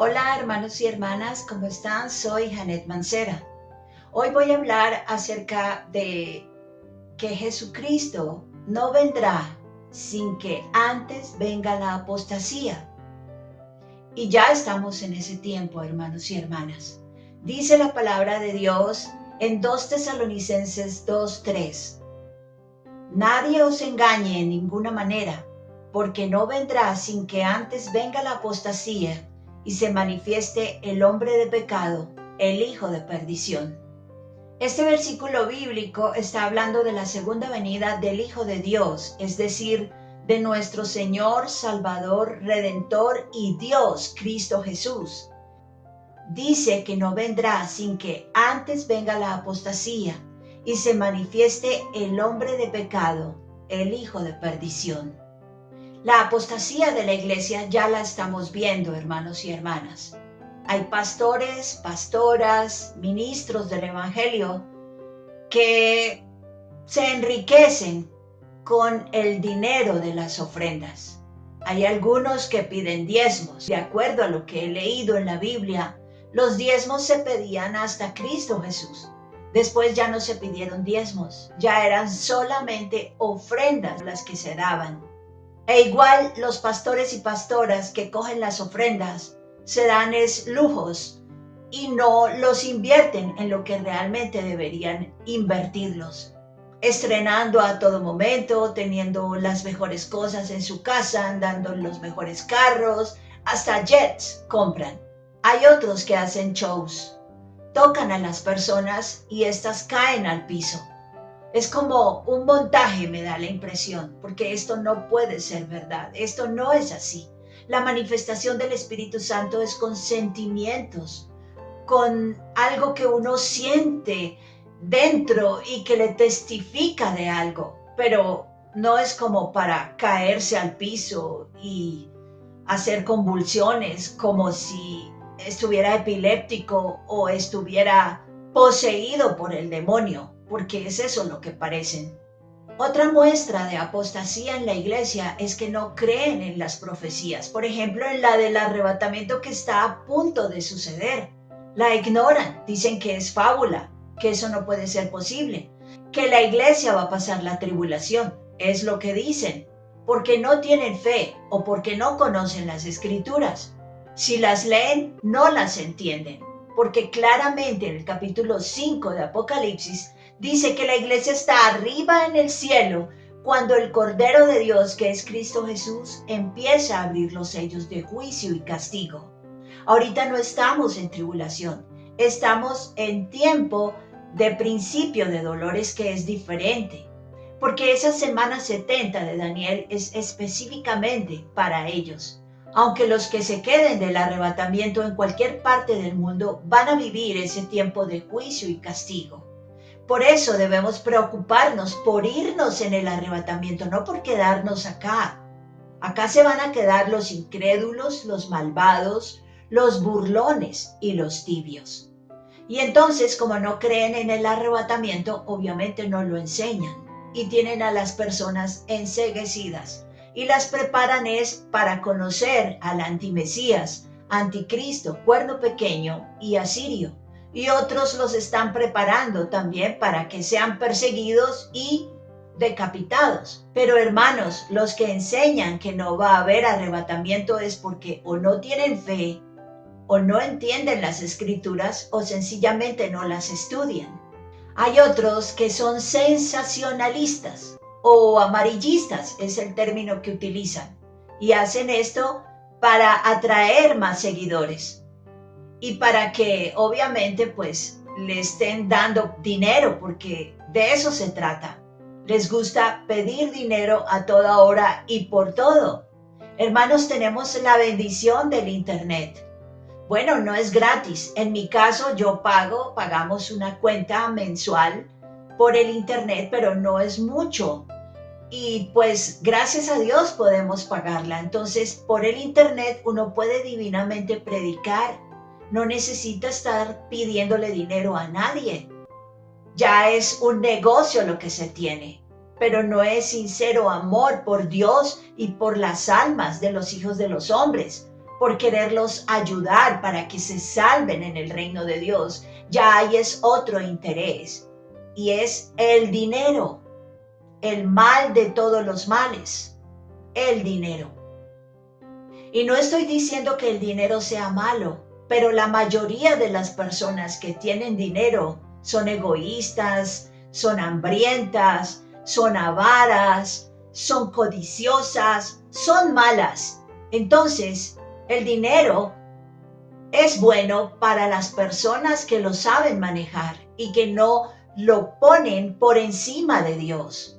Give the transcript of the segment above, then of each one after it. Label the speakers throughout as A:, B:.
A: Hola hermanos y hermanas, ¿cómo están? Soy Janet Mancera. Hoy voy a hablar acerca de que Jesucristo no vendrá sin que antes venga la apostasía. Y ya estamos en ese tiempo, hermanos y hermanas. Dice la palabra de Dios en 2 Tesalonicenses 2:3. Nadie os engañe en ninguna manera, porque no vendrá sin que antes venga la apostasía y se manifieste el hombre de pecado, el hijo de perdición. Este versículo bíblico está hablando de la segunda venida del Hijo de Dios, es decir, de nuestro Señor, Salvador, Redentor y Dios, Cristo Jesús. Dice que no vendrá sin que antes venga la apostasía y se manifieste el hombre de pecado, el hijo de perdición. La apostasía de la iglesia ya la estamos viendo, hermanos y hermanas. Hay pastores, pastoras, ministros del evangelio que se enriquecen con el dinero de las ofrendas. Hay algunos que piden diezmos. De acuerdo a lo que he leído en la Biblia, los diezmos se pedían hasta Cristo Jesús. Después ya no se pidieron diezmos, ya eran solamente ofrendas las que se daban. E igual los pastores y pastoras que cogen las ofrendas se dan lujos y no los invierten en lo que realmente deberían invertirlos. Estrenando a todo momento, teniendo las mejores cosas en su casa, andando en los mejores carros, hasta jets compran. Hay otros que hacen shows, tocan a las personas y éstas caen al piso. Es como un montaje, me da la impresión, porque esto no puede ser verdad, esto no es así. La manifestación del Espíritu Santo es con sentimientos, con algo que uno siente dentro y que le testifica de algo, pero no es como para caerse al piso y hacer convulsiones como si estuviera epiléptico o estuviera poseído por el demonio, porque es eso lo que parecen. Otra muestra de apostasía en la iglesia es que no creen en las profecías, por ejemplo en la del arrebatamiento que está a punto de suceder. La ignoran, dicen que es fábula, que eso no puede ser posible, que la iglesia va a pasar la tribulación, es lo que dicen, porque no tienen fe o porque no conocen las escrituras. Si las leen, no las entienden, porque claramente en el capítulo 5 de Apocalipsis dice que la iglesia está arriba en el cielo cuando el Cordero de Dios, que es Cristo Jesús, empieza a abrir los sellos de juicio y castigo. Ahorita no estamos en tribulación, estamos en tiempo de principio de dolores que es diferente, porque esa semana 70 de Daniel es específicamente para ellos. Aunque los que se queden del arrebatamiento en cualquier parte del mundo van a vivir ese tiempo de juicio y castigo. Por eso debemos preocuparnos por irnos en el arrebatamiento, no por quedarnos acá. Acá se van a quedar los incrédulos, los malvados, los burlones y los tibios. Y entonces, como no creen en el arrebatamiento, obviamente no lo enseñan y tienen a las personas enceguecidas y las preparan para conocer al antimesías, anticristo, cuerno pequeño y asirio. Y otros los están preparando también para que sean perseguidos y decapitados. Pero hermanos, los que enseñan que no va a haber arrebatamiento es porque o no tienen fe, o no entienden las escrituras, o sencillamente no las estudian. Hay otros que son sensacionalistas o amarillistas, es el término que utilizan, y hacen esto para atraer más seguidores y para que obviamente pues le estén dando dinero, porque de eso se trata. Les gusta pedir dinero a toda hora y por todo. Hermanos, tenemos la bendición del internet. Bueno, no es gratis. En mi caso, pagamos una cuenta mensual por el internet, pero no es mucho. Y pues gracias a Dios podemos pagarla. Entonces, por el internet uno puede divinamente predicar. No necesita estar pidiéndole dinero a nadie. Ya es un negocio lo que se tiene, pero no es sincero amor por Dios y por las almas de los hijos de los hombres. por quererlos ayudar para que se salven en el reino de Dios. Ya ahí es otro interés, y es el dinero, el mal de todos los males, el dinero. Y no estoy diciendo que el dinero sea malo, pero la mayoría de las personas que tienen dinero son egoístas, son hambrientas, son avaras, son codiciosas, son malas. Entonces, el dinero es bueno para las personas que lo saben manejar y que no lo ponen por encima de Dios.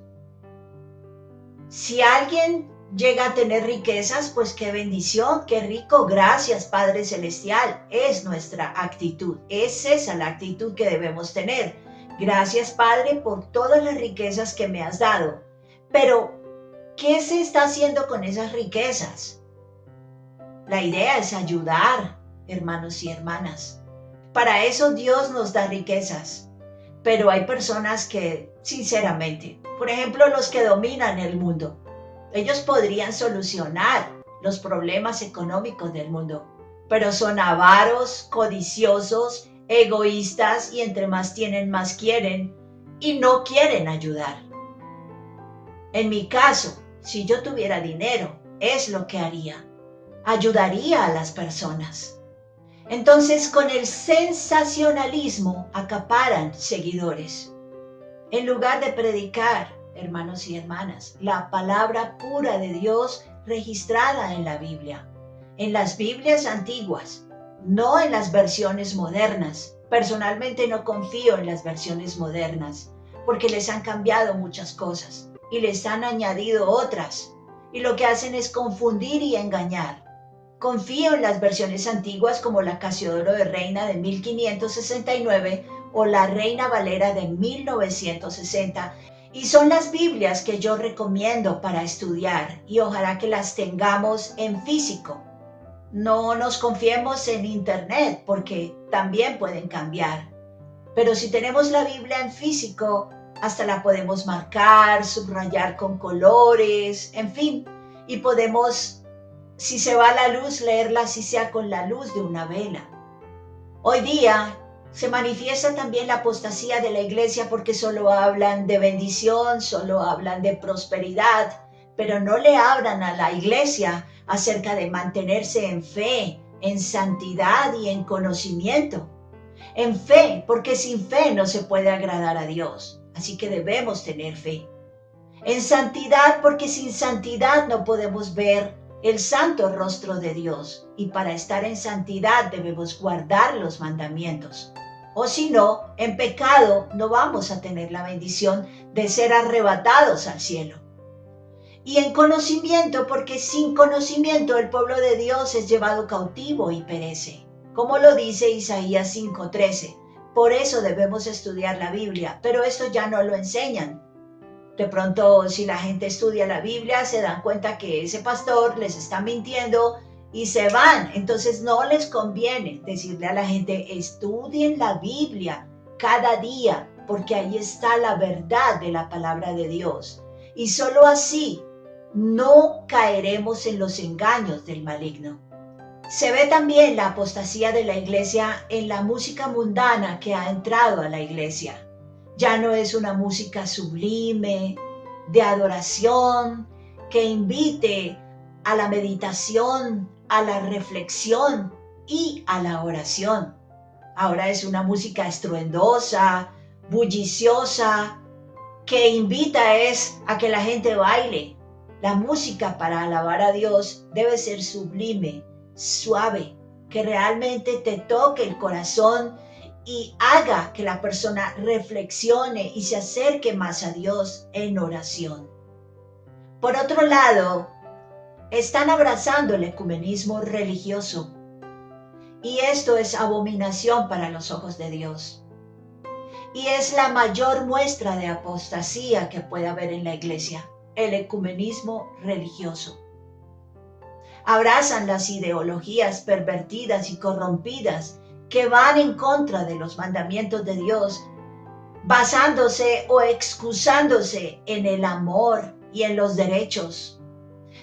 A: Si alguien llega a tener riquezas, pues qué bendición, qué rico, gracias Padre Celestial. Es nuestra actitud, es esa la actitud que debemos tener. Gracias Padre por todas las riquezas que me has dado. Pero, ¿qué se está haciendo con esas riquezas? La idea es ayudar, hermanos y hermanas. Para eso Dios nos da riquezas. Pero hay personas que, sinceramente, por ejemplo, los que dominan el mundo, ellos podrían solucionar los problemas económicos del mundo, pero son avaros, codiciosos, egoístas y entre más tienen, más quieren y no quieren ayudar. En mi caso, si yo tuviera dinero, es lo que haría. Ayudaría a las personas. Entonces, con el sensacionalismo acaparan seguidores. En lugar de predicar, hermanos y hermanas, la palabra pura de Dios registrada en la Biblia, en las Biblias antiguas, no en las versiones modernas. Personalmente no confío en las versiones modernas, porque les han cambiado muchas cosas y les han añadido otras, y lo que hacen es confundir y engañar. Confío en las versiones antiguas como la Casiodoro de Reina de 1569 o la Reina Valera de 1960, y son las Biblias que yo recomiendo para estudiar y ojalá que las tengamos en físico. No nos confiemos en internet porque también pueden cambiar. Pero si tenemos la Biblia en físico, hasta la podemos marcar, subrayar con colores, en fin, y podemos, si se va la luz, leerla así sea con la luz de una vela. Hoy día se manifiesta también la apostasía de la iglesia porque solo hablan de bendición, solo hablan de prosperidad, pero no le hablan a la iglesia acerca de mantenerse en fe, en santidad y en conocimiento. En fe, porque sin fe no se puede agradar a Dios, así que debemos tener fe. En santidad, porque sin santidad no podemos ver el santo rostro de Dios, y para estar en santidad debemos guardar los mandamientos. O si no, en pecado no vamos a tener la bendición de ser arrebatados al cielo. Y en conocimiento, porque sin conocimiento el pueblo de Dios es llevado cautivo y perece, como lo dice Isaías 5:13. Por eso debemos estudiar la Biblia, pero esto ya no lo enseñan. De pronto, si la gente estudia la Biblia, se dan cuenta que ese pastor les está mintiendo y se van. Entonces no les conviene decirle a la gente, estudien la Biblia cada día, porque ahí está la verdad de la palabra de Dios. Y solo así no caeremos en los engaños del maligno. Se ve también la apostasía de la iglesia en la música mundana que ha entrado a la iglesia. Ya no es una música sublime, de adoración, que invite a la meditación, a la reflexión y a la oración. Ahora es una música estruendosa, bulliciosa, que invita a que la gente baile. La música para alabar a Dios debe ser sublime, suave, que realmente te toque el corazón y haga que la persona reflexione y se acerque más a Dios en oración. Por otro lado, están abrazando el ecumenismo religioso, y esto es abominación para los ojos de Dios. Y es la mayor muestra de apostasía que puede haber en la iglesia, el ecumenismo religioso. Abrazan las ideologías pervertidas y corrompidas que van en contra de los mandamientos de Dios, basándose o excusándose en el amor y en los derechos.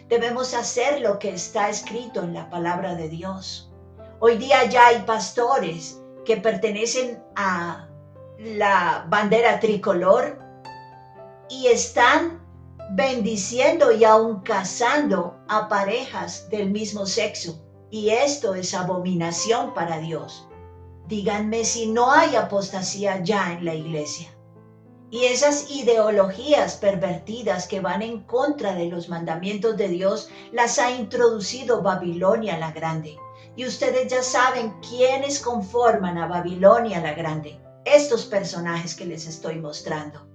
A: Debemos hacer lo que está escrito en la palabra de Dios. Hoy día ya hay pastores que pertenecen a la bandera tricolor y están bendiciendo y aún casando a parejas del mismo sexo. Y esto es abominación para Dios. Díganme si no hay apostasía ya en la iglesia. Y esas ideologías pervertidas que van en contra de los mandamientos de Dios las ha introducido Babilonia la Grande. Y ustedes ya saben quiénes conforman a Babilonia la Grande. Estos personajes que les estoy mostrando.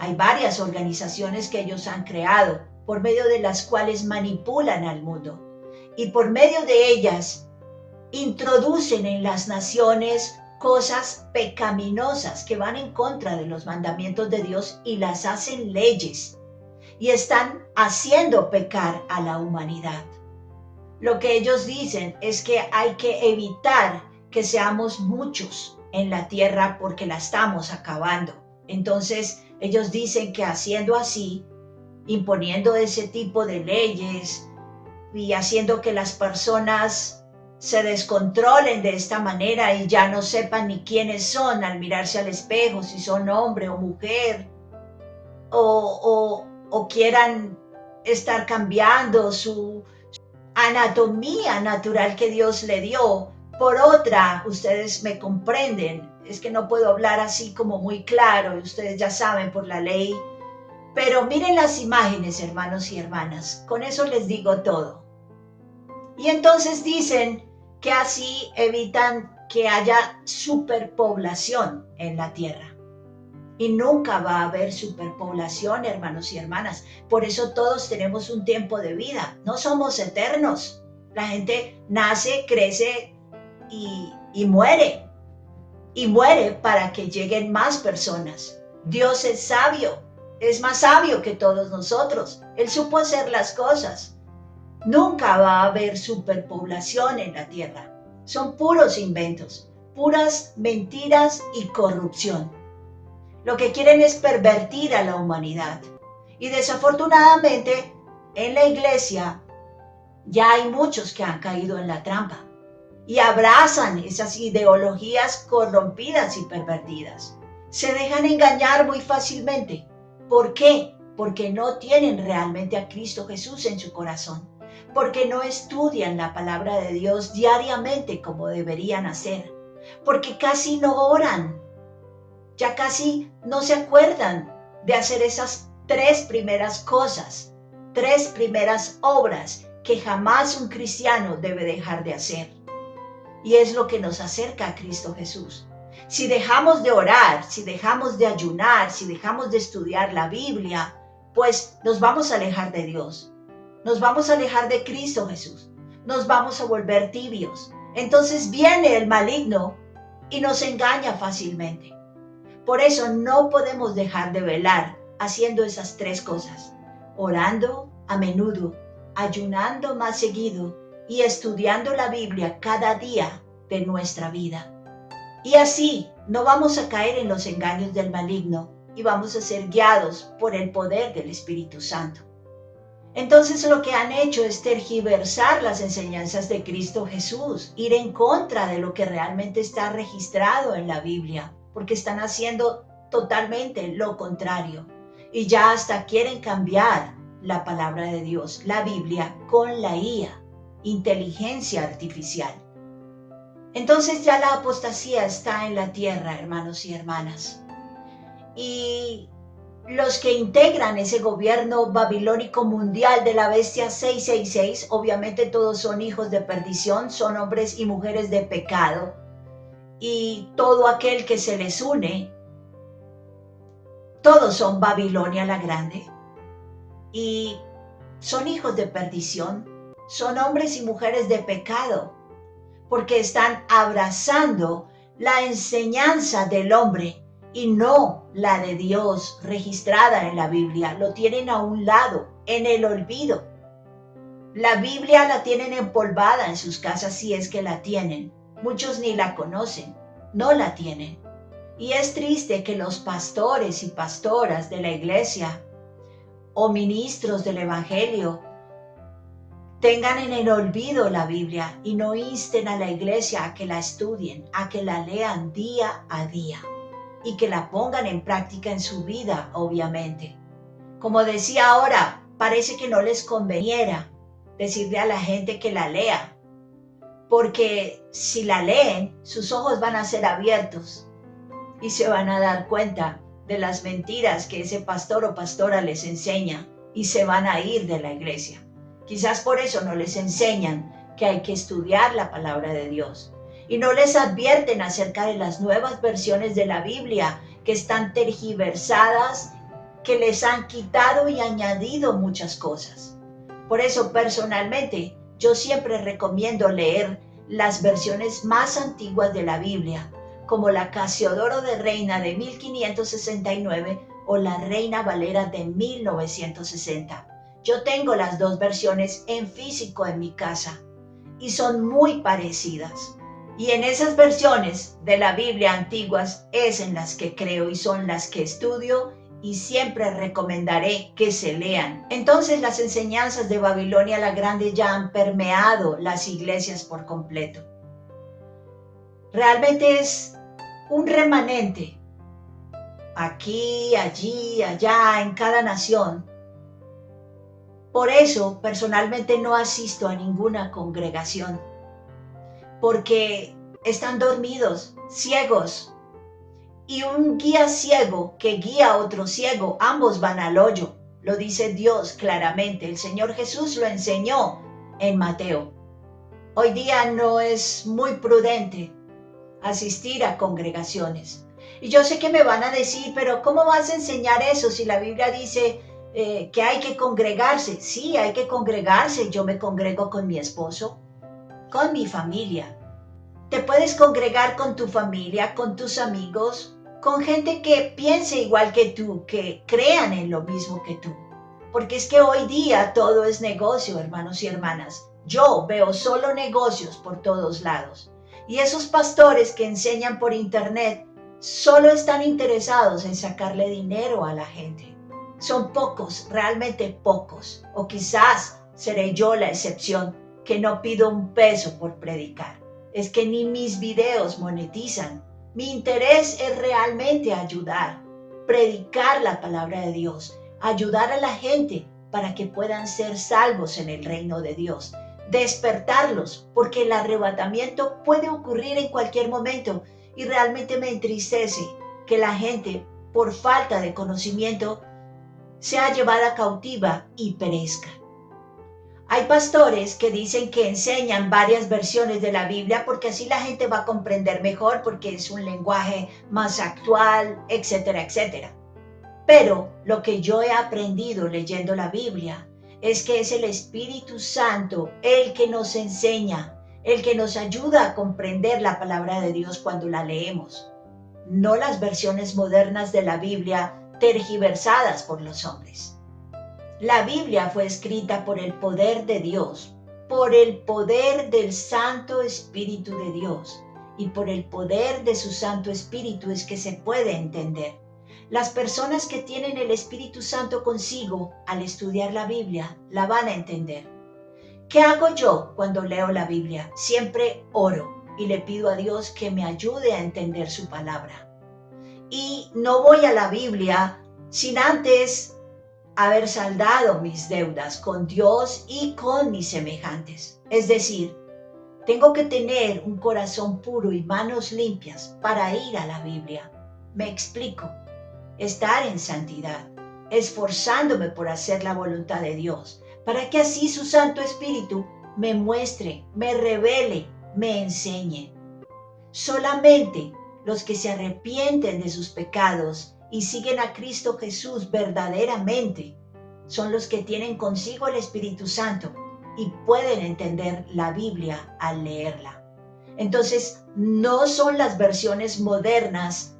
A: Hay varias organizaciones que ellos han creado, por medio de las cuales manipulan al mundo. Y por medio de ellas introducen en las naciones cosas pecaminosas que van en contra de los mandamientos de Dios y las hacen leyes. Y están haciendo pecar a la humanidad. Lo que ellos dicen es que hay que evitar que seamos muchos en la tierra porque la estamos acabando. Entonces, ellos dicen que haciendo así, imponiendo ese tipo de leyes y haciendo que las personas se descontrolen de esta manera y ya no sepan ni quiénes son al mirarse al espejo, si son hombre o mujer, o quieran estar cambiando su anatomía natural que Dios le dio por otra. Ustedes me comprenden, es que no puedo hablar así como muy claro, ustedes ya saben por la ley, pero miren las imágenes, hermanos y hermanas, con eso les digo todo. Y entonces dicen que así evitan que haya superpoblación en la tierra. Y nunca va a haber superpoblación, hermanos y hermanas. Por eso todos tenemos un tiempo de vida. No somos eternos. La gente nace, crece y muere. Y muere para que lleguen más personas. Dios es sabio. Es más sabio que todos nosotros. Él supo hacer las cosas. Nunca va a haber superpoblación en la tierra. Son puros inventos, puras mentiras y corrupción. Lo que quieren es pervertir a la humanidad. Y desafortunadamente, en la iglesia ya hay muchos que han caído en la trampa y abrazan esas ideologías corrompidas y pervertidas. Se dejan engañar muy fácilmente. ¿Por qué? Porque no tienen realmente a Cristo Jesús en su corazón. Porque no estudian la palabra de Dios diariamente como deberían hacer. Porque casi no oran. Ya casi no se acuerdan de hacer esas 3 primeras cosas, 3 primeras obras que jamás un cristiano debe dejar de hacer. Y es lo que nos acerca a Cristo Jesús. Si dejamos de orar, si dejamos de ayunar, si dejamos de estudiar la Biblia, pues nos vamos a alejar de Dios. Nos vamos a alejar de Cristo Jesús. Nos vamos a volver tibios. Entonces viene el maligno y nos engaña fácilmente. Por eso no podemos dejar de velar haciendo esas 3 cosas. Orando a menudo, ayunando más seguido y estudiando la Biblia cada día de nuestra vida. Y así no vamos a caer en los engaños del maligno y vamos a ser guiados por el poder del Espíritu Santo. Entonces lo que han hecho es tergiversar las enseñanzas de Cristo Jesús, ir en contra de lo que realmente está registrado en la Biblia, porque están haciendo totalmente lo contrario. Y ya hasta quieren cambiar la palabra de Dios, la Biblia, con la IA, inteligencia artificial. Entonces ya la apostasía está en la tierra, hermanos y hermanas. Y los que integran ese gobierno babilónico mundial de la bestia 666, obviamente todos son hijos de perdición, son hombres y mujeres de pecado. Y todo aquel que se les une, todos son Babilonia la Grande. Y son hijos de perdición, son hombres y mujeres de pecado, porque están abrazando la enseñanza del hombre y no la de Dios registrada en la Biblia. Lo tienen a un lado, en el olvido. La Biblia la tienen empolvada en sus casas si es que la tienen. Muchos ni la conocen, no la tienen. Y es triste que los pastores y pastoras de la iglesia o ministros del Evangelio tengan en el olvido la Biblia y no insten a la iglesia a que la estudien, a que la lean día a día y que la pongan en práctica en su vida, obviamente. Como decía ahora, parece que no les conveniera decirle a la gente que la lea, porque si la leen, sus ojos van a ser abiertos y se van a dar cuenta de las mentiras que ese pastor o pastora les enseña y se van a ir de la iglesia. Quizás por eso no les enseñan que hay que estudiar la palabra de Dios y no les advierten acerca de las nuevas versiones de la Biblia que están tergiversadas, que les han quitado y añadido muchas cosas. Por eso personalmente yo siempre recomiendo leer las versiones más antiguas de la Biblia, como la Casiodoro de Reina de 1569 o la Reina Valera de 1960. Yo tengo las dos versiones en físico en mi casa y son muy parecidas. Y en esas versiones de la Biblia antiguas es en las que creo y son las que estudio y siempre recomendaré que se lean. Entonces las enseñanzas de Babilonia la Grande ya han permeado las iglesias por completo. Realmente es un remanente, aquí, allí, allá, en cada nación. Por eso, personalmente no asisto a ninguna congregación, porque están dormidos, ciegos, y un guía ciego que guía a otro ciego, ambos van al hoyo. Lo dice Dios claramente, el Señor Jesús lo enseñó en Mateo. Hoy día no es muy prudente asistir a congregaciones. Y yo sé que me van a decir, pero ¿cómo vas a enseñar eso si la Biblia dice que hay que congregarse? Sí, hay que congregarse. Yo me congrego con mi esposo, con mi familia. Te puedes congregar con tu familia, con tus amigos, con gente que piense igual que tú, que crean en lo mismo que tú. Porque es que hoy día todo es negocio, hermanos y hermanas. Yo veo solo negocios por todos lados. Y esos pastores que enseñan por internet solo están interesados en sacarle dinero a la gente. Son pocos, realmente pocos. O quizás seré yo la excepción, que no pido un peso por predicar. Es que ni mis videos monetizan. Mi interés es realmente ayudar, predicar la palabra de Dios, ayudar a la gente para que puedan ser salvos en el reino de Dios, despertarlos, porque el arrebatamiento puede ocurrir en cualquier momento y realmente me entristece que la gente, por falta de conocimiento, sea llevada cautiva y perezca. Hay pastores que dicen que enseñan varias versiones de la Biblia porque así la gente va a comprender mejor, porque es un lenguaje más actual, etcétera, etcétera. Pero lo que yo he aprendido leyendo la Biblia es que es el Espíritu Santo el que nos enseña, el que nos ayuda a comprender la palabra de Dios cuando la leemos, no las versiones modernas de la Biblia tergiversadas por los hombres. La Biblia fue escrita por el poder de Dios, por el poder del Santo Espíritu de Dios, y por el poder de su Santo Espíritu es que se puede entender. Las personas que tienen el Espíritu Santo consigo al estudiar la Biblia la van a entender. ¿Qué hago yo cuando leo la Biblia? Siempre oro y le pido a Dios que me ayude a entender su palabra. Y no voy a la Biblia sin antes haber saldado mis deudas con Dios y con mis semejantes. Es decir, tengo que tener un corazón puro y manos limpias para ir a la Biblia. Me explico. Estar en santidad, esforzándome por hacer la voluntad de Dios, para que así su Santo Espíritu me muestre, me revele, me enseñe. Solamente los que se arrepienten de sus pecados y siguen a Cristo Jesús verdaderamente son los que tienen consigo el Espíritu Santo y pueden entender la Biblia al leerla. Entonces, no son las versiones modernas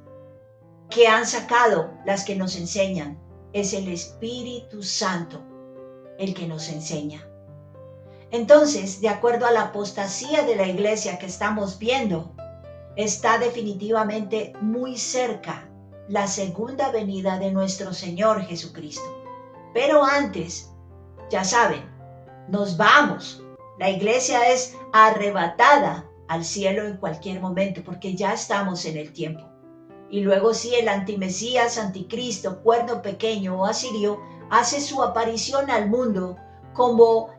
A: que han sacado las que nos enseñan, es el Espíritu Santo el que nos enseña. Entonces, de acuerdo a la apostasía de la iglesia que estamos viendo, está definitivamente muy cerca la segunda venida de nuestro Señor Jesucristo. Pero antes, ya saben, nos vamos. La iglesia es arrebatada al cielo en cualquier momento porque ya estamos en el tiempo. Y luego sí, el antimesías, anticristo, cuerno pequeño o asirio hace su aparición al mundo como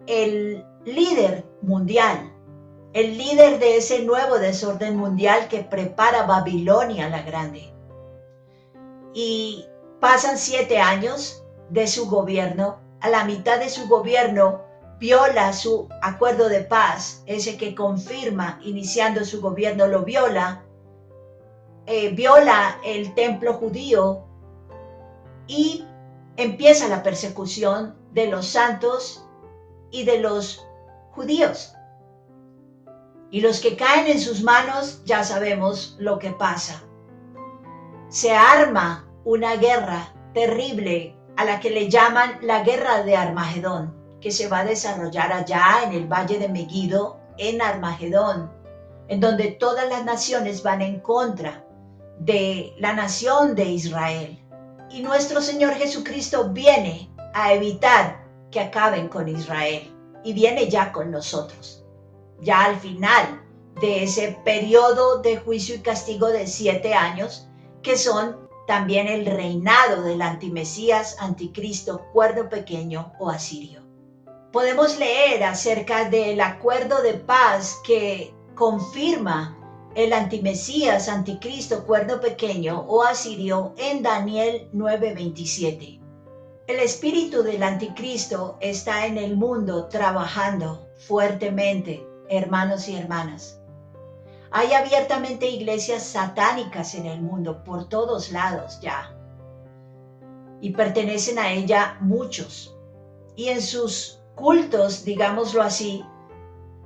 A: el líder mundial, el líder de ese nuevo desorden mundial que prepara Babilonia la Grande. Y pasan 7 años de su gobierno. A la mitad de su gobierno viola su acuerdo de paz, ese que confirma iniciando su gobierno lo viola, viola el templo judío y empieza la persecución de los santos y de los judíos. Y los que caen en sus manos ya sabemos lo que pasa. Se arma una guerra terrible a la que le llaman la guerra de Armagedón, que se va a desarrollar allá en el valle de Megiddo, en Armagedón, en donde todas las naciones van en contra de la nación de Israel. Y nuestro Señor Jesucristo viene a evitar que acaben con Israel y viene ya con nosotros. Ya al final de ese periodo de juicio y castigo de 7 años, que son también el reinado del antimesías, anticristo, cuerno pequeño o asirio. Podemos leer acerca del acuerdo de paz que confirma el antimesías, anticristo, cuerno pequeño o asirio en Daniel 9:27. El espíritu del anticristo está en el mundo trabajando fuertemente, hermanos y hermanas. Hay abiertamente iglesias satánicas en el mundo, por todos lados ya. Y pertenecen a ella muchos. Y en sus cultos, digámoslo así,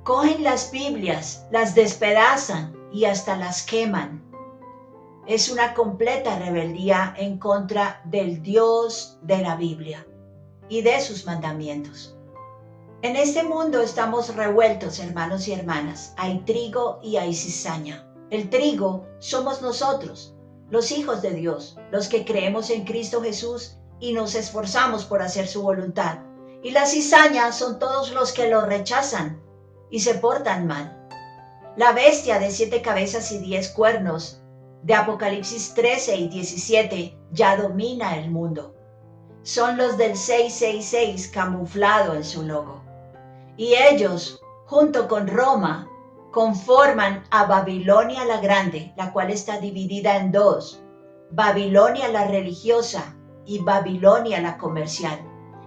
A: cogen las Biblias, las despedazan y hasta las queman. Es una completa rebeldía en contra del Dios de la Biblia y de sus mandamientos. En este mundo estamos revueltos, hermanos y hermanas. Hay trigo y hay cizaña. El trigo somos nosotros, los hijos de Dios, los que creemos en Cristo Jesús y nos esforzamos por hacer su voluntad. Y la cizaña son todos los que lo rechazan y se portan mal. La bestia de 7 cabezas y 10 cuernos de Apocalipsis 13 y 17 ya domina el mundo. Son los del 666 camuflado en su logo. Y ellos, junto con Roma, conforman a Babilonia la Grande, la cual está dividida en 2, Babilonia la religiosa y Babilonia la comercial.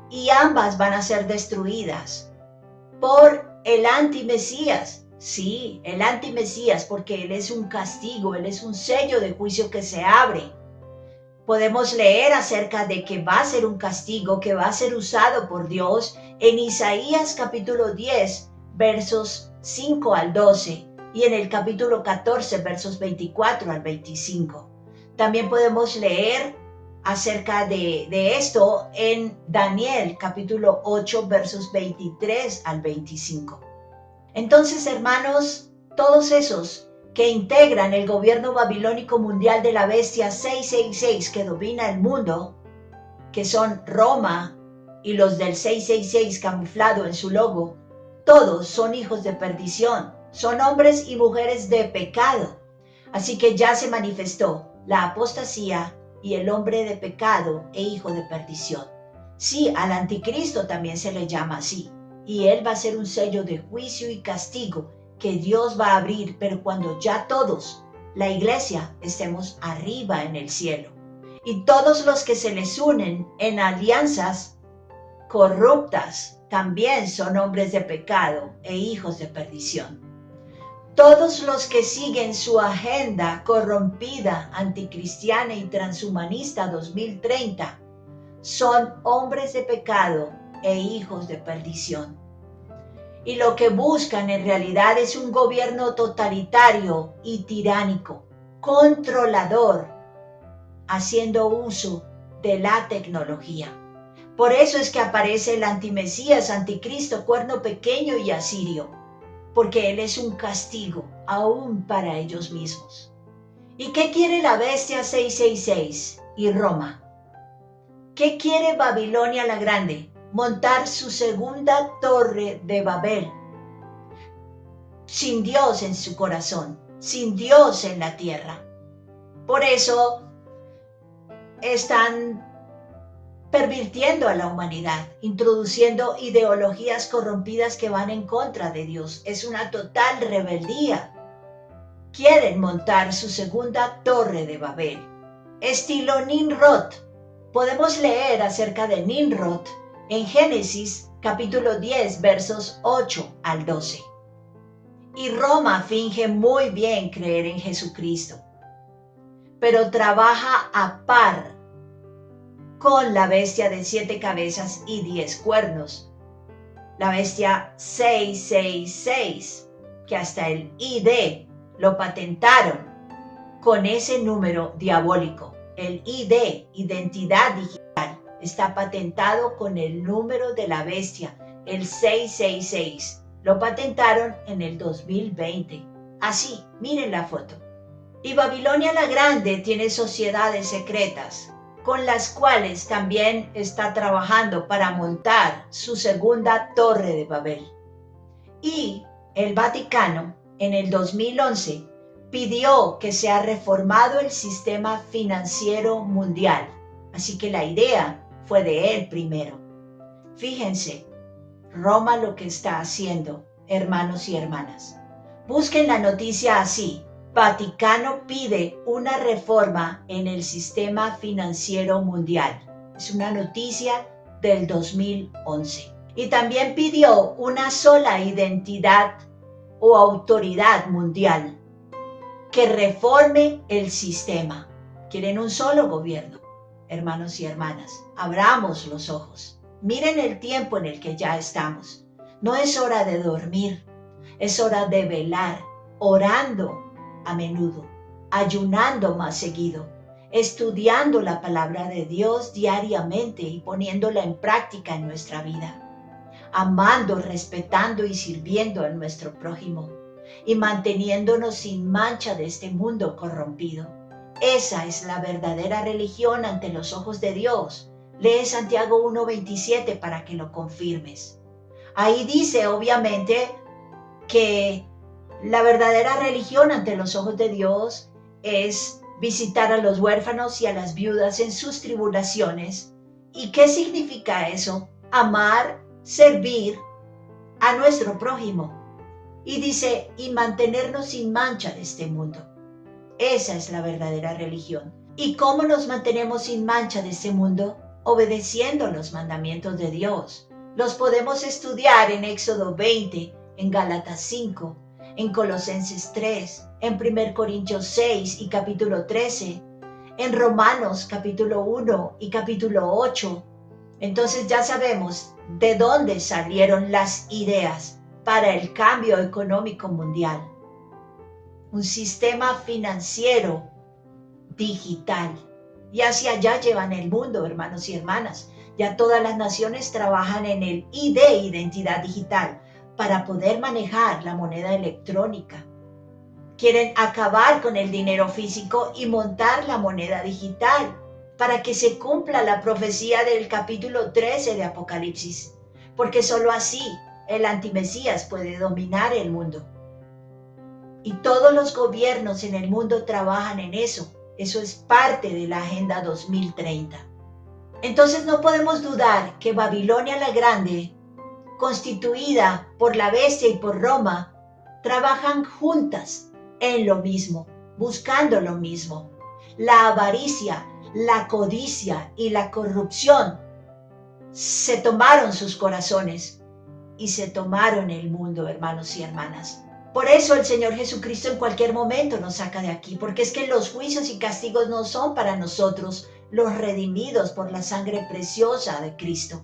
A: Y ambas van a ser destruidas por el antimesías. Sí, el antimesías, porque él es un castigo, él es un sello de juicio que se abre. Podemos leer acerca de que va a ser un castigo que va a ser usado por Dios en Isaías capítulo 10, versos 5 al 12 y en el capítulo 14, versos 24 al 25. También podemos leer acerca de esto en Daniel capítulo 8, versos 23 al 25. Entonces, hermanos, todos esos que integran el gobierno babilónico mundial de la bestia 666 que domina el mundo, que son Roma y los del 666 camuflado en su logo, todos son hijos de perdición, son hombres y mujeres de pecado. Así que ya se manifestó la apostasía y el hombre de pecado e hijo de perdición. Sí, al anticristo también se le llama así, y él va a ser un sello de juicio y castigo que Dios va a abrir, pero cuando ya todos, la iglesia, estemos arriba en el cielo. Y todos los que se les unen en alianzas corruptas también son hombres de pecado e hijos de perdición. Todos los que siguen su agenda corrompida, anticristiana y transhumanista 2030 son hombres de pecado e hijos de perdición. Y lo que buscan en realidad es un gobierno totalitario y tiránico, controlador, haciendo uso de la tecnología. Por eso es que aparece el antimesías, anticristo, cuerno pequeño y asirio, porque él es un castigo aún para ellos mismos. ¿Y qué quiere la bestia 666 y Roma? ¿Qué quiere Babilonia la Grande? Montar su segunda torre de Babel. Sin Dios en su corazón, sin Dios en la tierra. Por eso están pervirtiendo a la humanidad, introduciendo ideologías corrompidas que van en contra de Dios. Es una total rebeldía. Quieren montar su segunda torre de Babel, estilo Nimrod. Podemos leer acerca de Nimrod en Génesis capítulo 10, versos 8 al 12. Y Roma finge muy bien creer en Jesucristo, pero trabaja a par con la bestia de 7 cabezas y 10 cuernos, la bestia 666, que hasta el ID lo patentaron con ese número diabólico. El ID, identidad digital, está patentado con el número de la bestia, el 666. Lo patentaron en el 2020. Así, miren la foto. Y Babilonia la Grande tiene sociedades secretas, con las cuales también está trabajando para montar su segunda torre de Babel. Y el Vaticano, en el 2011, pidió que sea reformado el sistema financiero mundial. Así que la idea fue de él primero. Fíjense, Roma lo que está haciendo, hermanos y hermanas. Busquen la noticia así. Vaticano pide una reforma en el sistema financiero mundial. Es una noticia del 2011. Y también pidió una sola identidad o autoridad mundial que reforme el sistema. Quieren un solo gobierno. Hermanos y hermanas, abramos los ojos. Miren el tiempo en el que ya estamos. No es hora de dormir, es hora de velar, orando a menudo, ayunando más seguido, estudiando la palabra de Dios diariamente y poniéndola en práctica en nuestra vida, amando, respetando y sirviendo a nuestro prójimo y manteniéndonos sin mancha de este mundo corrompido. Esa es la verdadera religión ante los ojos de Dios. Lee Santiago 1:27 para que lo confirmes. Ahí dice obviamente que la verdadera religión ante los ojos de Dios es visitar a los huérfanos y a las viudas en sus tribulaciones. ¿Y qué significa eso? Amar, servir a nuestro prójimo. Y dice, y mantenernos sin mancha de este mundo. Esa es la verdadera religión. ¿Y cómo nos mantenemos sin mancha de este mundo? Obedeciendo los mandamientos de Dios. Los podemos estudiar en Éxodo 20, en Gálatas 5, en Colosenses 3, en 1 Corintios 6 y capítulo 13, en Romanos capítulo 1 y capítulo 8. Entonces ya sabemos de dónde salieron las ideas para el cambio económico mundial. Un sistema financiero digital. Y hacia allá llevan el mundo, hermanos y hermanas. Ya todas las naciones trabajan en el ID, identidad digital, para poder manejar la moneda electrónica. Quieren acabar con el dinero físico y montar la moneda digital para que se cumpla la profecía del capítulo 13 de Apocalipsis, porque solo así el antimesías puede dominar el mundo. Y todos los gobiernos en el mundo trabajan en eso. Eso es parte de la Agenda 2030. Entonces no podemos dudar que Babilonia la Grande, constituida por la bestia y por Roma, trabajan juntas en lo mismo, buscando lo mismo. La avaricia, la codicia y la corrupción se tomaron sus corazones y se tomaron el mundo, hermanos y hermanas. Por eso el Señor Jesucristo en cualquier momento nos saca de aquí, porque es que los juicios y castigos no son para nosotros, los redimidos por la sangre preciosa de Cristo.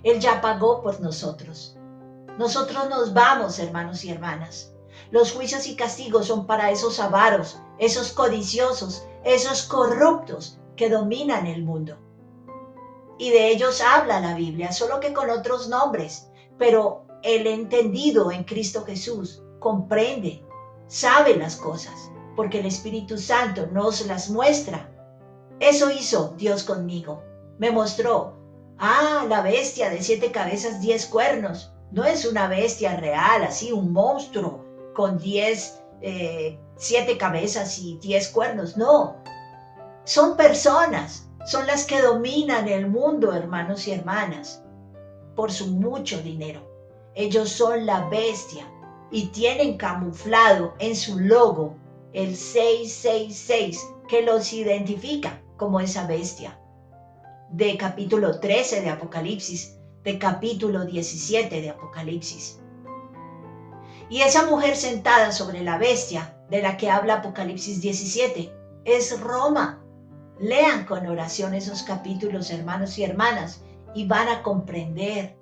A: Él ya pagó por nosotros. Nosotros nos vamos, hermanos y hermanas. Los juicios y castigos son para esos avaros, esos codiciosos, esos corruptos que dominan el mundo. Y de ellos habla la Biblia, solo que con otros nombres. Pero el entendido en Cristo Jesús comprende, sabe las cosas, porque el Espíritu Santo nos las muestra. Eso hizo Dios conmigo. Me mostró, la bestia de 7 cabezas, 10 cuernos. No es una bestia real, así, un monstruo con 7 cabezas y 10 cuernos. No, son personas, son las que dominan el mundo, hermanos y hermanas, por su mucho dinero. Ellos son la bestia y tienen camuflado en su logo el 666 que los identifica como esa bestia. De capítulo 13 de Apocalipsis, de capítulo 17 de Apocalipsis. Y esa mujer sentada sobre la bestia de la que habla Apocalipsis 17 es Roma. Lean con oración esos capítulos, hermanos y hermanas, y van a comprender.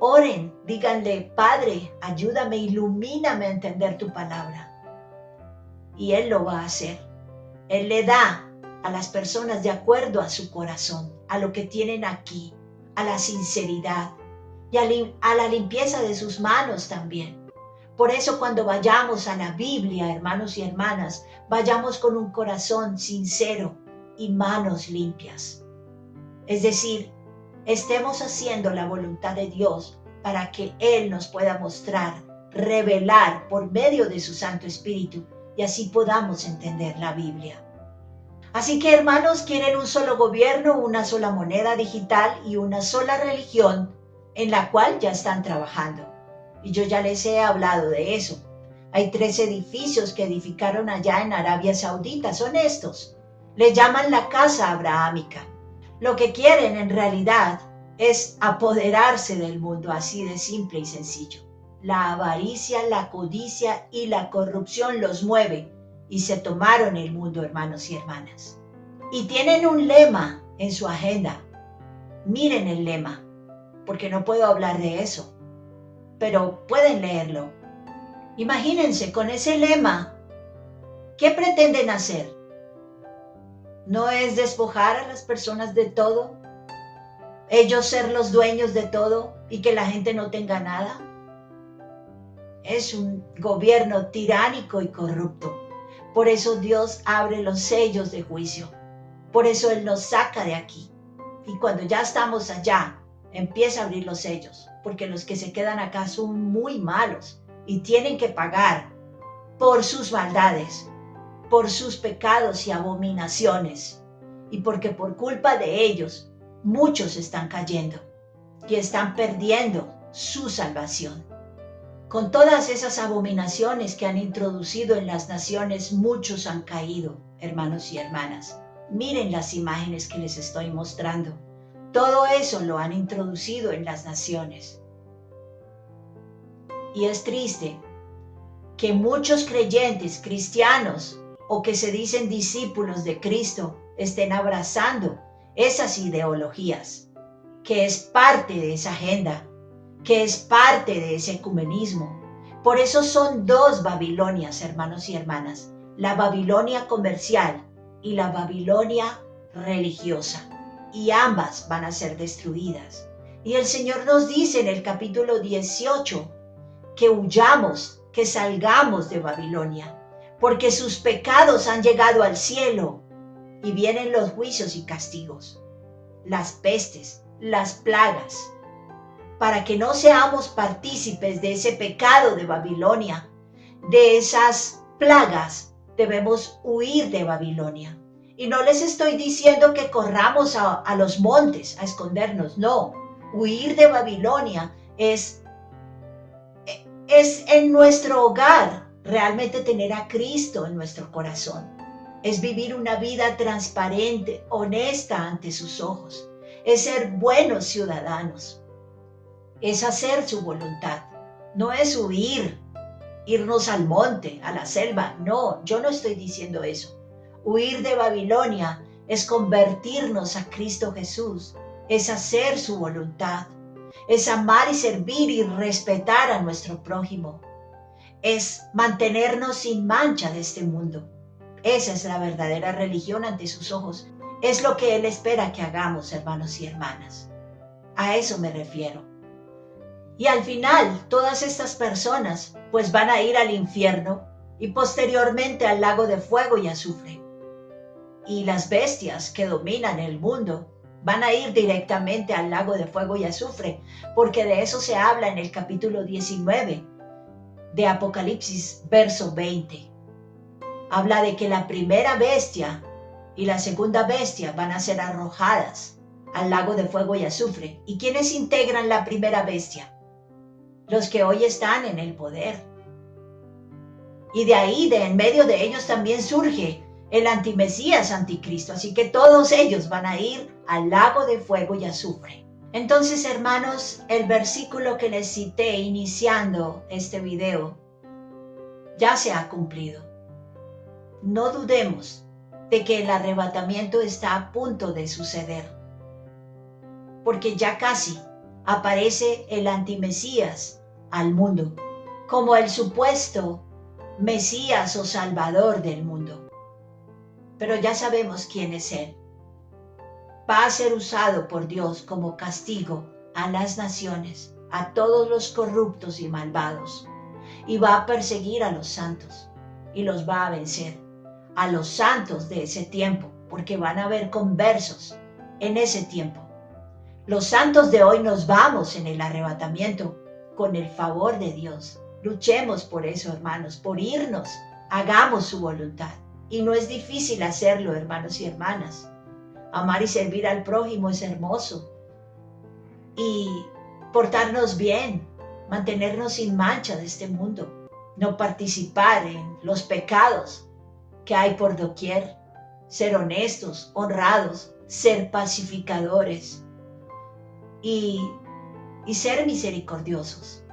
A: Oren, díganle, Padre, ayúdame, ilumíname a entender tu palabra. Y Él lo va a hacer. Él le da a las personas de acuerdo a su corazón, a lo que tienen aquí, a la sinceridad y a la limpieza de sus manos también. Por eso cuando vayamos a la Biblia, hermanos y hermanas, vayamos con un corazón sincero y manos limpias. Es decir, estemos haciendo la voluntad de Dios para que Él nos pueda mostrar, revelar por medio de su Santo Espíritu y así podamos entender la Biblia. Así que, hermanos, quieren un solo gobierno, una sola moneda digital y una sola religión en la cual ya están trabajando. Y yo ya les he hablado de eso. Hay 3 edificios que edificaron allá en Arabia Saudita, son estos. Le llaman la casa abrahámica. Lo que quieren en realidad es apoderarse del mundo, así de simple y sencillo. La avaricia, la codicia y la corrupción los mueve y se tomaron el mundo, hermanos y hermanas. Y tienen un lema en su agenda. Miren el lema, porque no puedo hablar de eso, pero pueden leerlo. Imagínense con ese lema, ¿qué pretenden hacer? ¿No es despojar a las personas de todo? ¿Ellos ser los dueños de todo y que la gente no tenga nada? Es un gobierno tiránico y corrupto. Por eso Dios abre los sellos de juicio. Por eso Él nos saca de aquí. Y cuando ya estamos allá, empieza a abrir los sellos, porque los que se quedan acá son muy malos y tienen que pagar por sus maldades, por sus pecados y abominaciones, y porque por culpa de ellos muchos están cayendo y están perdiendo su salvación. Con todas esas abominaciones que han introducido en las naciones, muchos han caído, hermanos y hermanas. Miren las imágenes que les estoy mostrando. Todo eso lo han introducido en las naciones. Y es triste que muchos creyentes cristianos o que se dicen discípulos de Cristo estén abrazando esas ideologías, que es parte de esa agenda, que es parte de ese ecumenismo. Por eso son 2 Babilonias, hermanos y hermanas, la Babilonia comercial y la Babilonia religiosa, y ambas van a ser destruidas. Y el Señor nos dice en el capítulo 18 que huyamos, que salgamos de Babilonia, porque sus pecados han llegado al cielo y vienen los juicios y castigos, las pestes, las plagas, para que no seamos partícipes de ese pecado de Babilonia, de esas plagas. Debemos huir de Babilonia. Y no les estoy diciendo que corramos a los montes a escondernos, no. Huir de Babilonia es en nuestro hogar realmente tener a Cristo en nuestro corazón. Es vivir una vida transparente, honesta ante sus ojos. Es ser buenos ciudadanos. Es hacer su voluntad. No es huir, irnos al monte, a la selva. No, yo no estoy diciendo eso. Huir de Babilonia es convertirnos a Cristo Jesús. Es hacer su voluntad. Es amar y servir y respetar a nuestro prójimo. Es mantenernos sin mancha de este mundo. Esa es la verdadera religión ante sus ojos. Es lo que Él espera que hagamos, hermanos y hermanas. A eso me refiero. Y al final, todas estas personas pues van a ir al infierno y posteriormente al lago de fuego y azufre. Y las bestias que dominan el mundo van a ir directamente al lago de fuego y azufre, porque de eso se habla en el capítulo 19 de Apocalipsis, verso 20. Habla de que la primera bestia y la segunda bestia van a ser arrojadas al lago de fuego y azufre. ¿Y quiénes integran la primera bestia? Los que hoy están en el poder. Y de ahí, de en medio de ellos también surge el antimesías anticristo. Así que todos ellos van a ir al lago de fuego y azufre. Entonces, hermanos, el versículo que les cité iniciando este video ya se ha cumplido. No dudemos de que el arrebatamiento está a punto de suceder, porque ya casi aparece el antimesías al mundo, como el supuesto Mesías o Salvador del mundo. Pero ya sabemos quién es Él. Va a ser usado por Dios como castigo a las naciones, a todos los corruptos y malvados, y va a perseguir a los santos y los va a vencer, a los santos de ese tiempo, porque van a haber conversos en ese tiempo. Los santos de hoy nos vamos en el arrebatamiento con el favor de Dios. Luchemos por eso, hermanos, por irnos, hagamos su voluntad. Y no es difícil hacerlo, hermanos y hermanas. Amar y servir al prójimo es hermoso. Y portarnos bien, mantenernos sin mancha de este mundo, no participar en los pecados que hay por doquier, ser honestos, honrados, ser pacificadores y ser misericordiosos.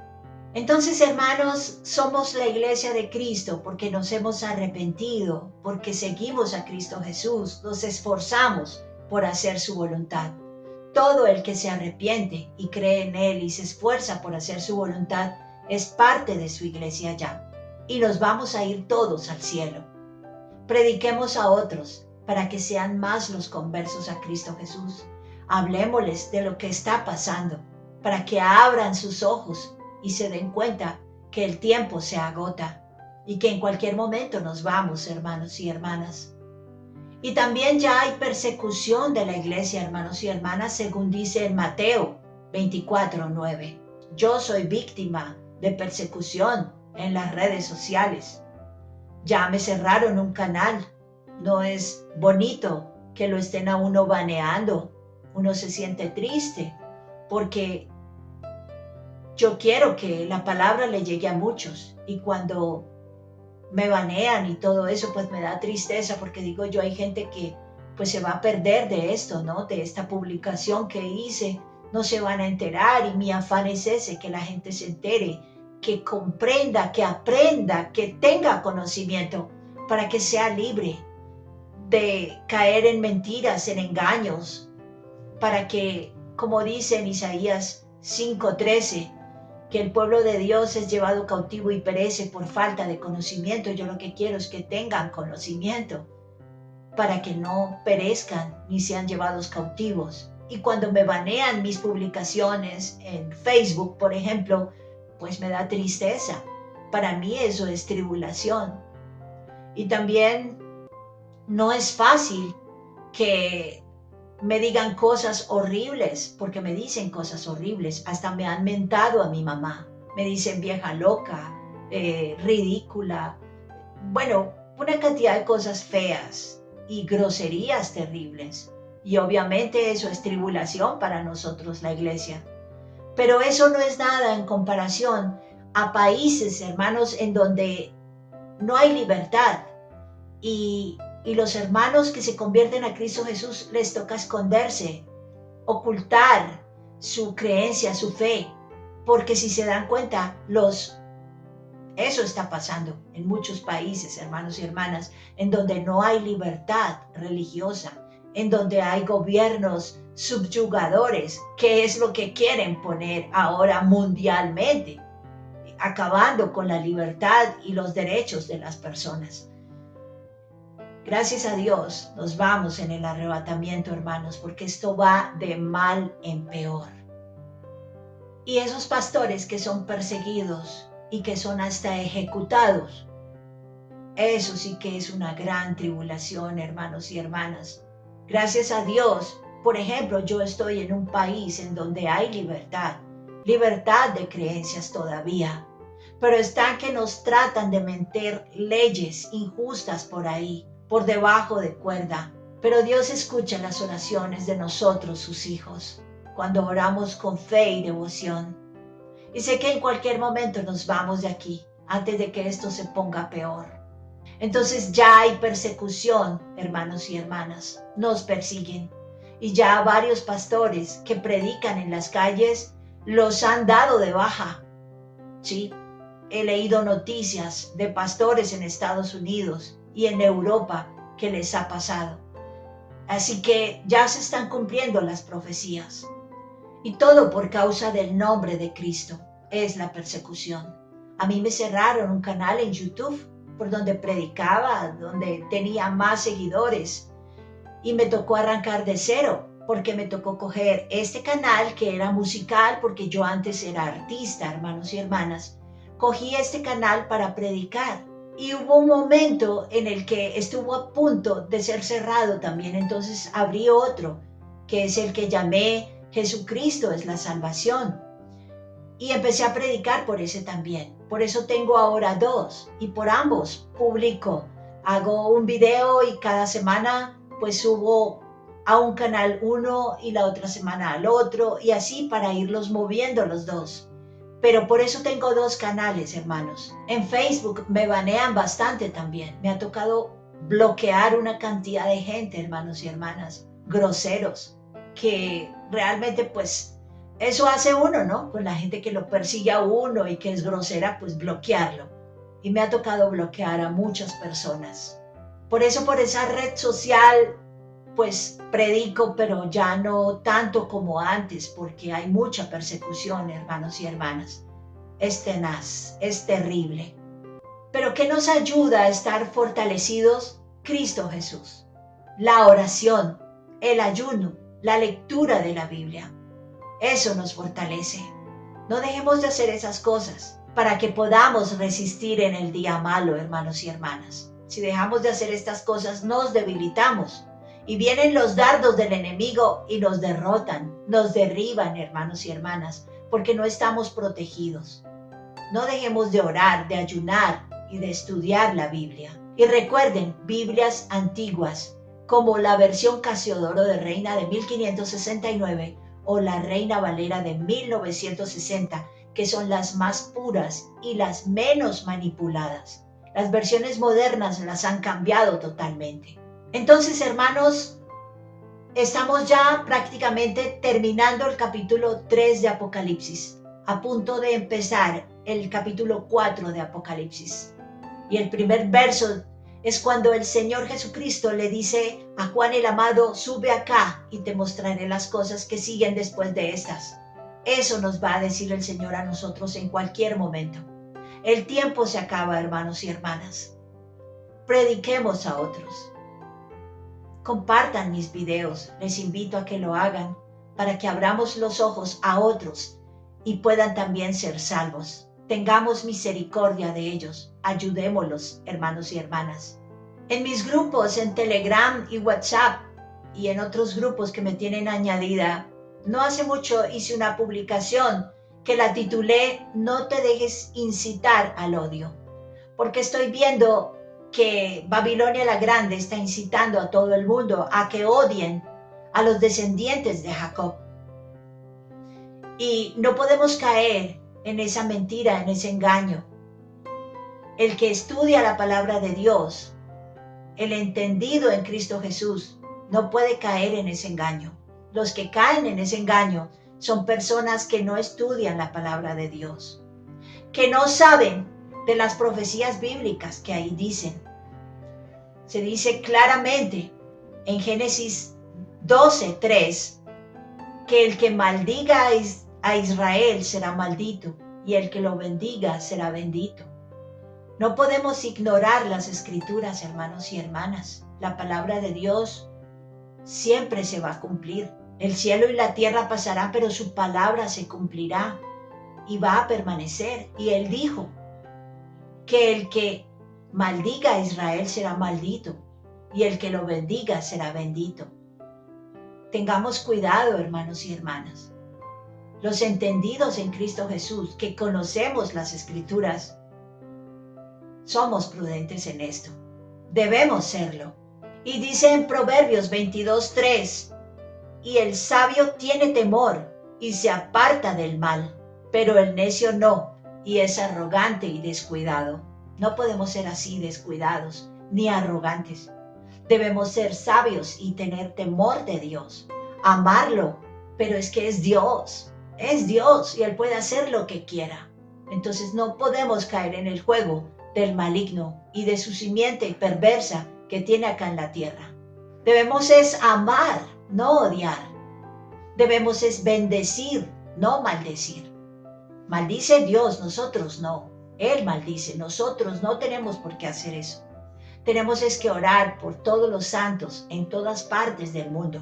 A: Entonces, hermanos, somos la iglesia de Cristo porque nos hemos arrepentido, porque seguimos a Cristo Jesús, nos esforzamos por hacer su voluntad. Todo el que se arrepiente y cree en Él y se esfuerza por hacer su voluntad es parte de su iglesia ya. Y nos vamos a ir todos al cielo. Prediquemos a otros para que sean más los conversos a Cristo Jesús. Hablémosles de lo que está pasando para que abran sus ojos y se den cuenta que el tiempo se agota y que en cualquier momento nos vamos, hermanos y hermanas. Y también ya hay persecución de la iglesia, hermanos y hermanas, según dice en Mateo 24:9. Yo soy víctima de persecución en las redes sociales. Ya me cerraron un canal. No es bonito que lo estén a uno baneando. Uno se siente triste porque yo quiero que la palabra le llegue a muchos, y cuando me banean y todo eso, pues me da tristeza porque digo yo, hay gente que pues se va a perder de esto, ¿no? De esta publicación que hice, no se van a enterar, y mi afán es ese, que la gente se entere, que comprenda, que aprenda, que tenga conocimiento para que sea libre de caer en mentiras, en engaños, para que, como dice en Isaías 5:13, que el pueblo de Dios es llevado cautivo y perece por falta de conocimiento. Yo lo que quiero es que tengan conocimiento para que no perezcan ni sean llevados cautivos. Y cuando me banean mis publicaciones en Facebook, por ejemplo, pues me da tristeza. Para mí eso es tribulación. Y también no es fácil que me digan cosas horribles, porque me dicen cosas horribles. Hasta me han mentado a mi mamá. Me dicen vieja loca, ridícula. Bueno, una cantidad de cosas feas y groserías terribles. Y obviamente eso es tribulación para nosotros, la iglesia. Pero eso no es nada en comparación a países, hermanos, en donde no hay libertad. Y los hermanos que se convierten a Cristo Jesús les toca esconderse, ocultar su creencia, su fe, porque si se dan cuenta, eso está pasando en muchos países, hermanos y hermanas, en donde no hay libertad religiosa, en donde hay gobiernos subyugadores, que es lo que quieren poner ahora mundialmente, acabando con la libertad y los derechos de las personas. Gracias a Dios nos vamos en el arrebatamiento, hermanos, porque esto va de mal en peor. Y esos pastores que son perseguidos y que son hasta ejecutados, eso sí que es una gran tribulación, hermanos y hermanas. Gracias a Dios por ejemplo, yo estoy en un país en donde hay libertad de creencias todavía, pero está que nos tratan de meter leyes injustas por ahí, por debajo de cuerda. Pero Dios escucha las oraciones de nosotros, sus hijos, cuando oramos con fe y devoción. Y sé que en cualquier momento nos vamos de aquí, antes de que esto se ponga peor. Entonces ya hay persecución, hermanos y hermanas, nos persiguen. Y ya varios pastores que predican en las calles los han dado de baja. Sí, he leído noticias de pastores en Estados Unidos y en Europa que les ha pasado. Así que ya se están cumpliendo las profecías. Y todo por causa del nombre de Cristo es la persecución. A mí me cerraron un canal en YouTube por donde predicaba, donde tenía más seguidores. Y me tocó arrancar de cero, porque me tocó coger este canal que era musical, porque yo antes era artista, hermanos y hermanas. Cogí este canal para predicar. Y hubo un momento en el que estuvo a punto de ser cerrado también, entonces abrí otro, que es el que llamé Jesucristo es la salvación. Y empecé a predicar por ese también. Por eso tengo ahora dos, y por ambos publico. Hago un video y cada semana pues subo a un canal uno y la otra semana al otro, y así para irlos moviendo los dos. Pero por eso tengo dos canales, hermanos. En Facebook me banean bastante también. Me ha tocado bloquear una cantidad de gente, hermanos y hermanas, groseros, que realmente pues eso hace uno, ¿no? Con la gente que lo persigue a uno y que es grosera, pues bloquearlo. Y me ha tocado bloquear a muchas personas. Por eso por esa red social pues predico, pero ya no tanto como antes, porque hay mucha persecución, hermanos y hermanas. Es tenaz, es terrible. Pero ¿qué nos ayuda a estar fortalecidos? Cristo Jesús. La oración, el ayuno, la lectura de la Biblia. Eso nos fortalece. No dejemos de hacer esas cosas para que podamos resistir en el día malo, hermanos y hermanas. Si dejamos de hacer estas cosas, nos debilitamos. Y vienen los dardos del enemigo y nos derrotan, nos derriban, hermanos y hermanas, porque no estamos protegidos. No dejemos de orar, de ayunar y de estudiar la Biblia. Y recuerden, Biblias antiguas, como la versión Casiodoro de Reina de 1569 o la Reina Valera de 1960, que son las más puras y las menos manipuladas. Las versiones modernas las han cambiado totalmente. Entonces, hermanos, estamos ya prácticamente terminando el capítulo 3 de Apocalipsis, a punto de empezar el capítulo 4 de Apocalipsis. Y el primer verso es cuando el Señor Jesucristo le dice a Juan el amado, sube acá y te mostraré las cosas que siguen después de estas. Eso nos va a decir el Señor a nosotros en cualquier momento. El tiempo se acaba, hermanos y hermanas. Prediquemos a otros. Compartan mis videos, les invito a que lo hagan para que abramos los ojos a otros y puedan también ser salvos. Tengamos misericordia de ellos, ayudémoslos, hermanos y hermanas. En mis grupos, en Telegram y WhatsApp y en otros grupos que me tienen añadida, no hace mucho hice una publicación que la titulé No te dejes incitar al odio, porque estoy viendo que Babilonia la Grande está incitando a todo el mundo a que odien a los descendientes de Jacob. Y no podemos caer en esa mentira, en ese engaño. El que estudia la palabra de Dios, el entendido en Cristo Jesús, no puede caer en ese engaño. Los que caen en ese engaño son personas que no estudian la palabra de Dios, que no saben de las profecías bíblicas que ahí dicen. Se dice claramente en Génesis 12:3 que el que maldiga a Israel será maldito y el que lo bendiga será bendito. No podemos ignorar las escrituras, hermanos y hermanas. La palabra de Dios siempre se va a cumplir. El cielo y la tierra pasarán, pero su palabra se cumplirá y va a permanecer. Y él dijo que el que maldiga a Israel será maldito y el que lo bendiga será bendito. tengamos cuidado, hermanos y hermanas. Los entendidos en Cristo Jesús, que conocemos las Escrituras, somos prudentes en esto. Debemos serlo. Y dice en Proverbios 22:3, y el sabio tiene temor y se aparta del mal, pero el necio no, y es arrogante y descuidado. No podemos ser así descuidados ni arrogantes. Debemos ser sabios y tener temor de Dios, amarlo, pero es que es Dios y Él puede hacer lo que quiera. Entonces no podemos caer en el juego del maligno y de su simiente perversa que tiene acá en la tierra. Debemos es amar, no odiar. Debemos es bendecir, no maldecir. Maldice Dios, nosotros no. Él maldice, nosotros no tenemos por qué hacer eso. Tenemos es que orar por todos los santos en todas partes del mundo.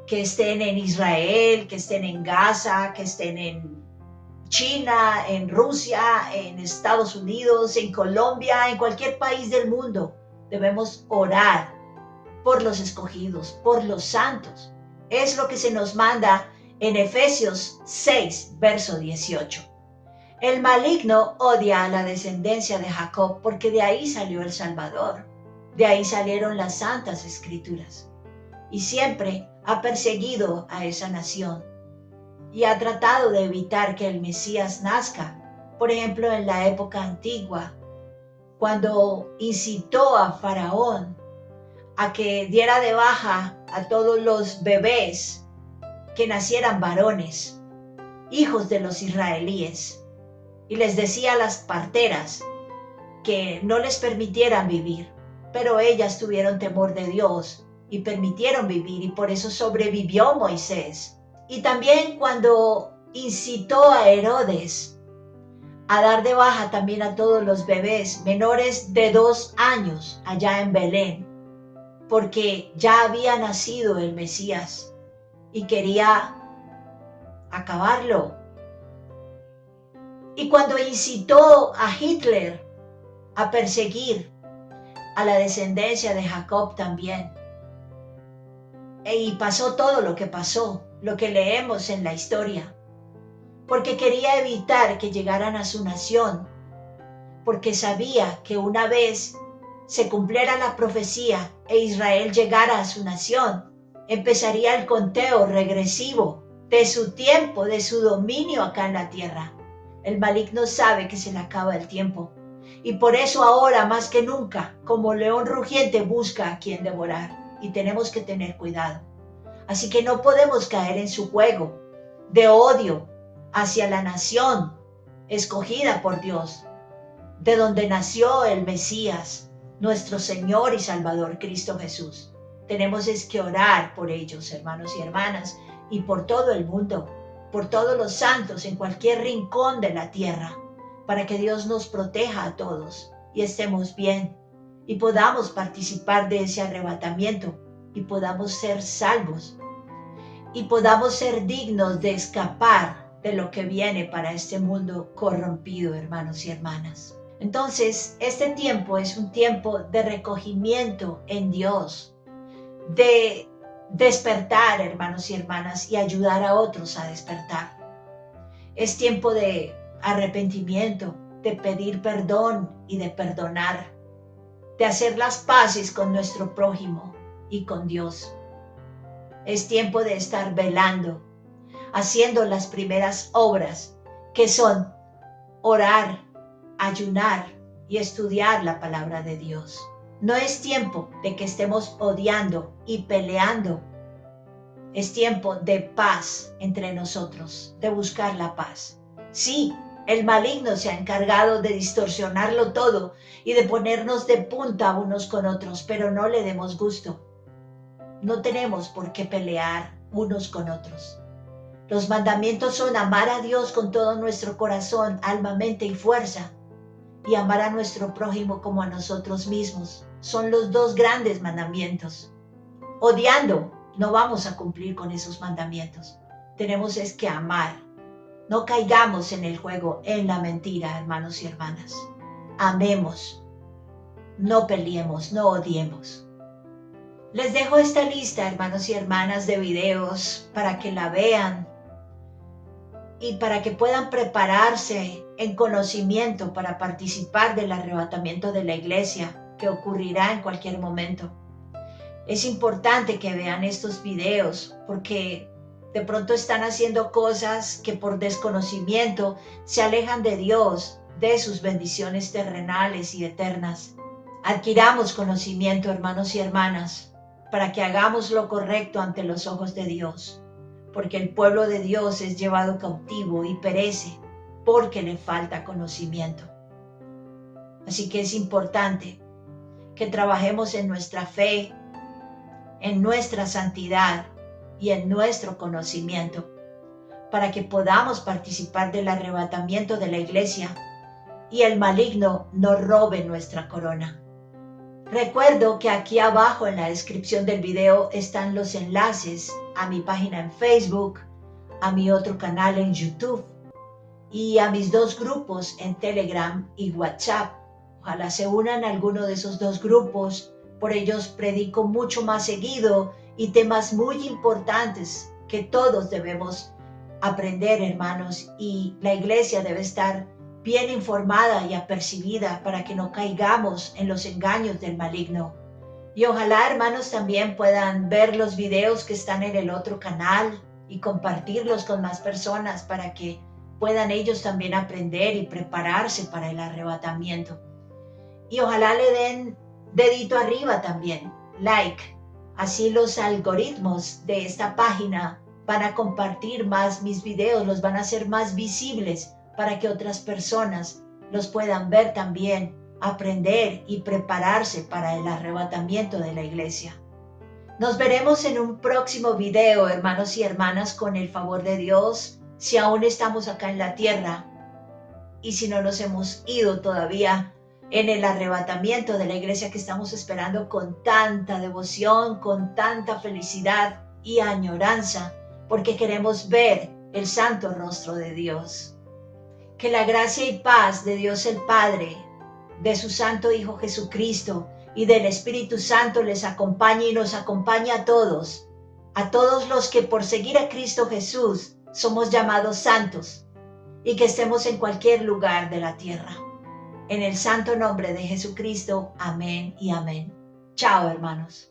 A: Que estén en Israel, que estén en Gaza, que estén en China, en Rusia, en Estados Unidos, en Colombia, en cualquier país del mundo. Debemos orar por los escogidos, por los santos. Es lo que se nos manda en Efesios 6, verso 18. El maligno odia a la descendencia de Jacob porque de ahí salió el Salvador. De ahí salieron las santas escrituras. Y siempre ha perseguido a esa nación y ha tratado de evitar que el Mesías nazca. Por ejemplo, en la época antigua, cuando incitó a Faraón a que diera de baja a todos los bebés que nacieran varones, hijos de los israelíes, y les decía a las parteras que no les permitieran vivir, pero ellas tuvieron temor de Dios y permitieron vivir, y por eso sobrevivió Moisés. Y también cuando incitó a Herodes a dar de baja también a todos los bebés menores de 2 años allá en Belén, porque ya había nacido el Mesías y quería acabarlo. Y cuando incitó a Hitler a perseguir a la descendencia de Jacob también, y pasó todo lo que pasó, lo que leemos en la historia, porque quería evitar que llegaran a su nación, porque sabía que una vez se cumpliera la profecía e Israel llegara a su nación, empezaría el conteo regresivo de su tiempo, de su dominio acá en la tierra. El maligno sabe que se le acaba el tiempo, y por eso ahora más que nunca, como león rugiente, busca a quien devorar, y tenemos que tener cuidado. Así que no podemos caer en su juego de odio hacia la nación escogida por Dios, de donde nació el Mesías, nuestro Señor y Salvador Cristo Jesús. Tenemos es que orar por ellos, hermanos y hermanas, y por todo el mundo, por todos los santos en cualquier rincón de la tierra, para que Dios nos proteja a todos y estemos bien y podamos participar de ese arrebatamiento y podamos ser salvos y podamos ser dignos de escapar de lo que viene para este mundo corrompido, hermanos y hermanas. Entonces, este tiempo es un tiempo de recogimiento en Dios, de despertar, hermanos y hermanas, y ayudar a otros a despertar. Es tiempo de arrepentimiento, de pedir perdón y de perdonar, de hacer las paces con nuestro prójimo y con Dios. Es tiempo de estar velando, haciendo las primeras obras, que son orar, ayunar y estudiar la palabra de Dios. No es tiempo de que estemos odiando y peleando. Es tiempo de paz entre nosotros, de buscar la paz. Sí, el maligno se ha encargado de distorsionarlo todo y de ponernos de punta unos con otros, pero no le demos gusto. No tenemos por qué pelear unos con otros. Los mandamientos son amar a Dios con todo nuestro corazón, alma, mente y fuerza, y amar a nuestro prójimo como a nosotros mismos. Son los 2 grandes mandamientos. Odiando, no vamos a cumplir con esos mandamientos. Tenemos es que amar. No caigamos en el juego, en la mentira, hermanos y hermanas. Amemos. No peleemos, no odiemos. Les dejo esta lista, hermanos y hermanas, de videos para que la vean y para que puedan prepararse en conocimiento para participar del arrebatamiento de la iglesia que ocurrirá en cualquier momento. Es importante que vean estos videos porque de pronto están haciendo cosas que por desconocimiento se alejan de Dios, de sus bendiciones terrenales y eternas. Adquiramos conocimiento, hermanos y hermanas, para que hagamos lo correcto ante los ojos de Dios, porque el pueblo de Dios es llevado cautivo y perece porque le falta conocimiento. Así que es importante que trabajemos en nuestra fe, en nuestra santidad y en nuestro conocimiento, para que podamos participar del arrebatamiento de la iglesia y el maligno no robe nuestra corona. Recuerdo que aquí abajo en la descripción del video están los enlaces a mi página en Facebook, a mi otro canal en YouTube y a mis 2 grupos en Telegram y WhatsApp. Ojalá se unan a alguno de esos 2 grupos, por ellos predico mucho más seguido y temas muy importantes que todos debemos aprender, hermanos, y la iglesia debe estar bien informada y apercibida para que no caigamos en los engaños del maligno. Y ojalá, hermanos, también puedan ver los videos que están en el otro canal y compartirlos con más personas para que puedan ellos también aprender y prepararse para el arrebatamiento. Y ojalá le den dedito arriba también, like. Así los algoritmos de esta página van a compartir más mis videos, los van a hacer más visibles para que otras personas los puedan ver también, aprender y prepararse para el arrebatamiento de la iglesia. Nos veremos en un próximo video, hermanos y hermanas, con el favor de Dios, si aún estamos acá en la tierra y si no nos hemos ido todavía en el arrebatamiento de la iglesia que estamos esperando con tanta devoción, con tanta felicidad y añoranza, porque queremos ver el santo rostro de Dios. Que la gracia y paz de Dios el Padre, de su Santo Hijo Jesucristo y del Espíritu Santo les acompañe y nos acompañe a todos los que por seguir a Cristo Jesús somos llamados santos y que estemos en cualquier lugar de la tierra. En el santo nombre de Jesucristo, amén y amén. Chao, hermanos.